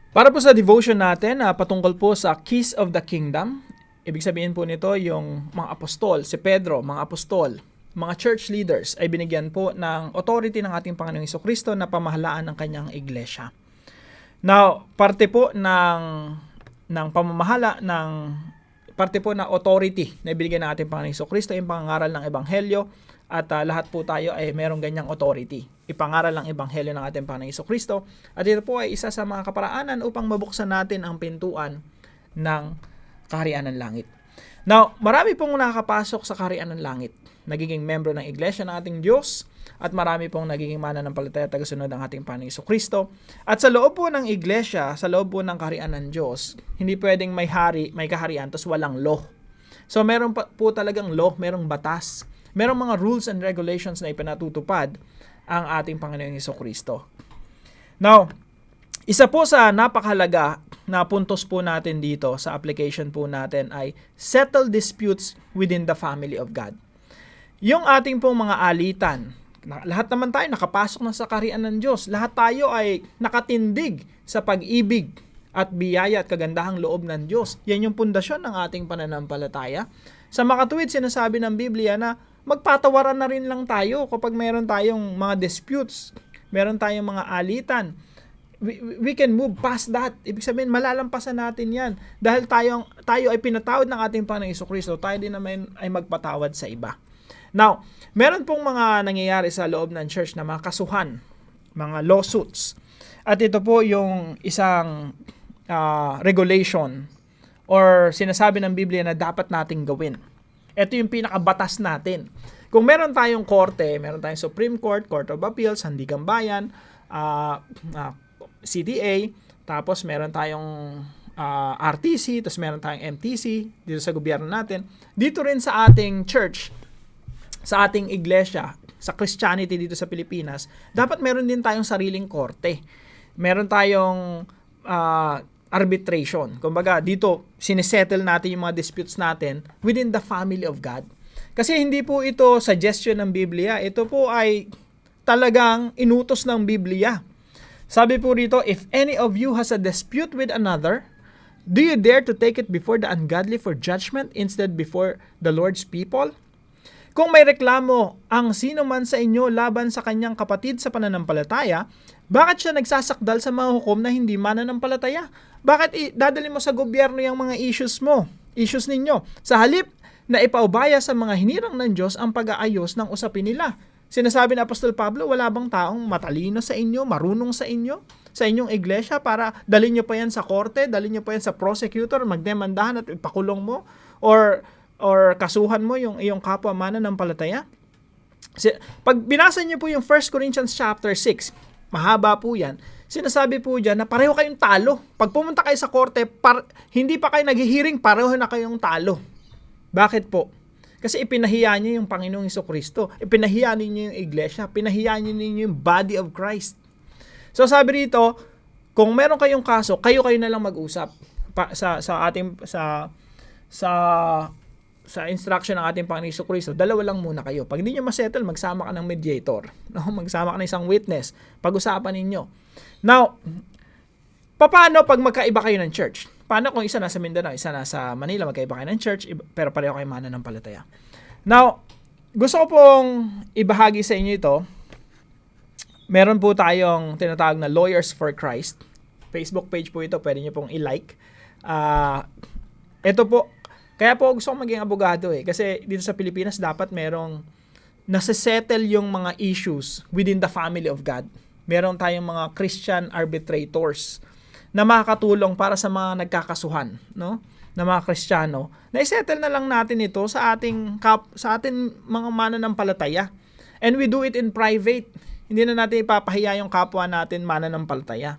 Para po sa devotion natin, patungkol po sa Keys of the Kingdom. Ibig sabihin po nito yung mga apostol, si Pedro, mga apostol, mga church leaders ay binigyan po ng authority ng ating Panginoong Jesucristo na pamahalaan ng kanyang iglesia. Now, parte po ng pamamahala parte po na authority na ibigay ng ating Panginoong Jesucristo yung pangangaral ng ebanghelyo at lahat po tayo ay merong ganyang authority. Ipangaral ang ebanghelyo ng ating Panginoong Jesucristo at ito po ay isa sa mga kaparaanan upang mabuksan natin ang pintuan ng kaharian ng langit. Now, marami pong nakakapasok sa kaharian ng langit. Nagiging membro ng iglesia ng ating Diyos at marami pong nagiging mananampalataya at tagasunod ng ating Panginoong Jesucristo. At sa loob po ng iglesia, sa loob po ng kaharian ng Diyos, hindi pwedeng may kaharian tapos walang law. So meron po talagang law, merong batas, merong mga rules and regulations na ipinatutupad ang ating Panginoong Jesucristo. Now, isa po sa napakahalaga na puntos po natin dito sa application po natin ay settle disputes within the family of God. Yung ating pong mga alitan, lahat naman tayo nakapasok na sa kaharian ng Diyos. Lahat tayo ay nakatindig sa pag-ibig at biyaya at kagandahang loob ng Diyos. Yan yung pundasyon ng ating pananampalataya. Sa makatuwid, sinasabi ng Biblia na magpatawaran na rin lang tayo kapag meron tayong mga disputes, meron tayong mga alitan. We can move past that. Ibig sabihin, malalampasan natin yan. Dahil tayo ay pinatawad ng ating Panginoong Jesucristo, tayo din naman ay magpatawad sa iba. Now, meron pong mga nangyayari sa loob ng church na mga kasuhan, mga lawsuits. At ito po yung isang regulation or sinasabi ng Biblia na dapat nating gawin. Ito yung pinakabatas natin. Kung meron tayong korte, meron tayong Supreme Court, Court of Appeals, Sandigan Bayan, CTA, tapos meron tayong RTC, tapos meron tayong MTC dito sa gobyerno natin. Dito rin sa ating church, sa ating iglesia, sa Christianity dito sa Pilipinas, dapat meron din tayong sariling korte. Meron tayong arbitration. Kumbaga, dito, sinesettle natin yung mga disputes natin within the family of God. Kasi hindi po ito suggestion ng Biblia. Ito po ay talagang inutos ng Biblia. Sabi po rito, if any of you has a dispute with another, do you dare to take it before the ungodly for judgment instead before the Lord's people? Kung may reklamo ang sino man sa inyo laban sa kanyang kapatid sa pananampalataya, bakit siya nagsasakdal sa mga hukom na hindi mananampalataya? Bakit dadalhin mo sa gobyerno yung mga issues ninyo? Sa halip na ipaubaya sa mga hinirang ng Diyos ang pag-aayos ng usapin nila. Sinasabi ni Apostol Pablo, wala bang taong matalino sa inyo, marunong sa inyo, sa inyong iglesia para dalhin nyo pa yan sa korte, dalhin nyo pa yan sa prosecutor, magdemandahan at ipakulong mo, or kasuhan mo yung iyong kapwa mananampalataya? Pag binasa niyo po yung 1 Corinthians chapter 6, mahaba po yan, sinasabi po dyan na pareho kayong talo. Pag pumunta kayo sa korte, hindi pa kayo naghihiring, pareho na kayong talo. Bakit po? Kasi ipinahiya niyo yung Panginoong Jesucristo, ipinahiya niyo yung iglesia, pinahiya niyo yung body of Christ. So sabi rito, kung meron kayong kaso, kayo na lang mag-usap sa instruction ng ating Panginoong Jesucristo, dalawa lang muna kayo. Pag hindi nyo masettle, magsama ka ng mediator. No? Magsama ka ng isang witness. Pag-usapan ninyo. Now, paano pag magkaiba kayo ng church? Paano kung isa nasa Mindanao, isa nasa Manila, magkaiba kayo ng church, pero pareho kayo mananampalataya? Now, gusto ko pong ibahagi sa inyo ito. Meron po tayong tinatawag na Lawyers for Christ. Facebook page po ito, pwede nyo pong i-like. Ito po, kaya po gusto kong maging abogado kasi dito sa Pilipinas dapat merong nasa-settle yung mga issues within the family of God. Meron tayong mga Christian arbitrators na makakatulong para sa mga nagkakasuhan, no? Na mga Kristiyano. Na-settle na lang natin ito sa ating mga mananampalataya. And we do it in private. Hindi na natin ipapahiya yung kapwa natin mananampalataya.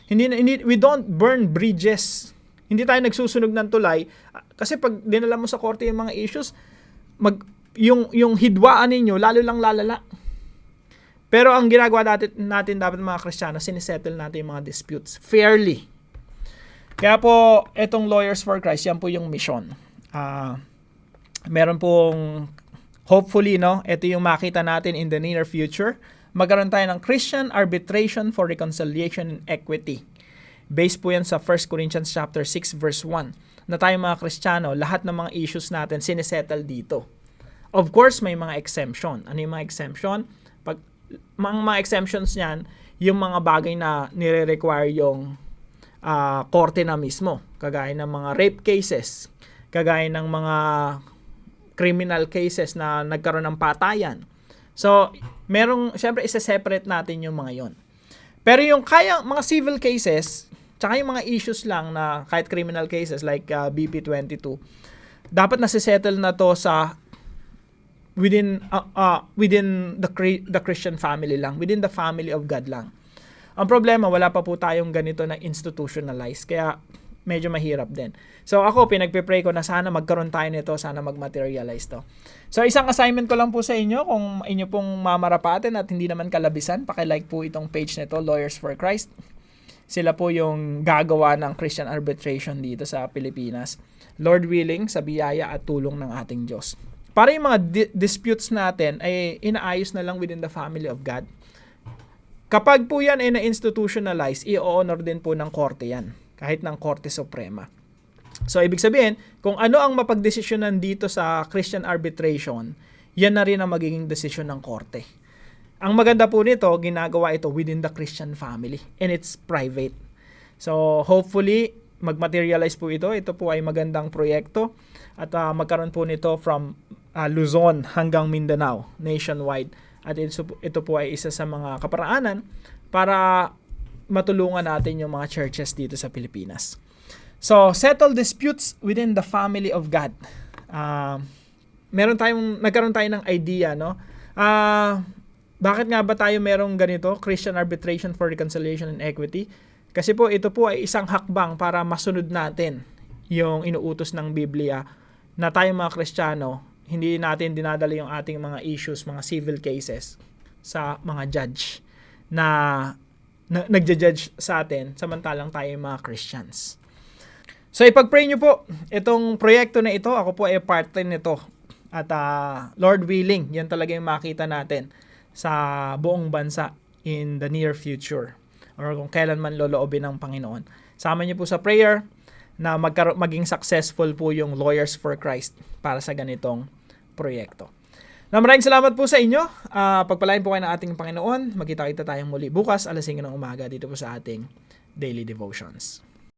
We don't burn bridges. Hindi tayo nagsusunog ng tulay kasi pag dinala mo sa korte yung mga issues, yung hidwaan ninyo lalo lang lalala. Pero ang ginagawa natin dapat mga Kristiyano, sinisettle natin yung mga disputes fairly. Kaya po, etong Lawyers for Christ, yan po yung mission. Meron pong, hopefully, ito yung makita natin in the near future. Magkaroon tayo ng Christian Arbitration for Reconciliation and Equity. Based po yan sa 1 Corinthians chapter 6 verse 1 na tayo mga Kristiyano, lahat ng mga issues natin sinesettle dito. Of course, may mga exemption. Ano yung mga exemption? Pag mga exemptions niyan, yung mga bagay na nire-require yung korte na mismo, kagaya ng mga rape cases, kagaya ng mga criminal cases na nagkaroon ng patayan. So, syempre isa-separate natin yung mga yon. Pero yung mga civil cases, tsaka yung mga issues lang na kahit criminal cases like BP 22, dapat nasisettle na to sa within the Christian family lang, within the family of God lang. Ang problema, wala pa po tayong ganito na institutionalized, kaya medyo mahirap din. So ako, pinagpe-pray ko na sana magkaroon tayo nito, sana mag-materialize to. So isang assignment ko lang po sa inyo, kung inyo pong mamarapatin at hindi naman kalabisan, paki-like po itong page nito, Lawyers for Christ. Sila po yung gagawa ng Christian arbitration dito sa Pilipinas. Lord willing, sa biyaya at tulong ng ating Diyos. Para yung mga disputes natin ay inaayos na lang within the family of God. Kapag po yan ay na-institutionalize, i-honor din po ng korte yan, kahit ng Korte Suprema. So, ibig sabihin, kung ano ang mapagdesisyonan dito sa Christian arbitration, yan na rin ang magiging desisyon ng korte. Ang maganda po nito, ginagawa ito within the Christian family, and it's private. So, hopefully, mag-materialize po ito. Ito po ay magandang proyekto at magkaroon po nito from Luzon hanggang Mindanao, nationwide. At ito po ay isa sa mga kaparaanan para matulungan natin yung mga churches dito sa Pilipinas. So, settle disputes within the family of God. Nagkaroon tayo ng idea, no? Bakit nga ba tayo merong ganito? Christian Arbitration for Reconciliation and Equity. Kasi po, ito po ay isang hakbang para masunod natin yung inuutos ng Biblia na tayo mga Kristiyano, hindi natin dinadala yung ating mga issues, mga civil cases sa mga judge na nagja-judge sa atin, samantalang tayo mga Christians. So ipag-pray nyo po itong proyekto na ito. Ako po ay part nito. At Lord willing, yan talaga yung makita natin sa buong bansa in the near future or kung kailan man loloobin ng Panginoon. Sama nyo po sa prayer na maging successful po yung Lawyers for Christ para sa ganitong proyekto. Maraming salamat po sa inyo. Pagpalain po kayo ng ating Panginoon. Magkita-kita tayong muli bukas alas 5 ng umaga dito po sa ating Daily Devotions.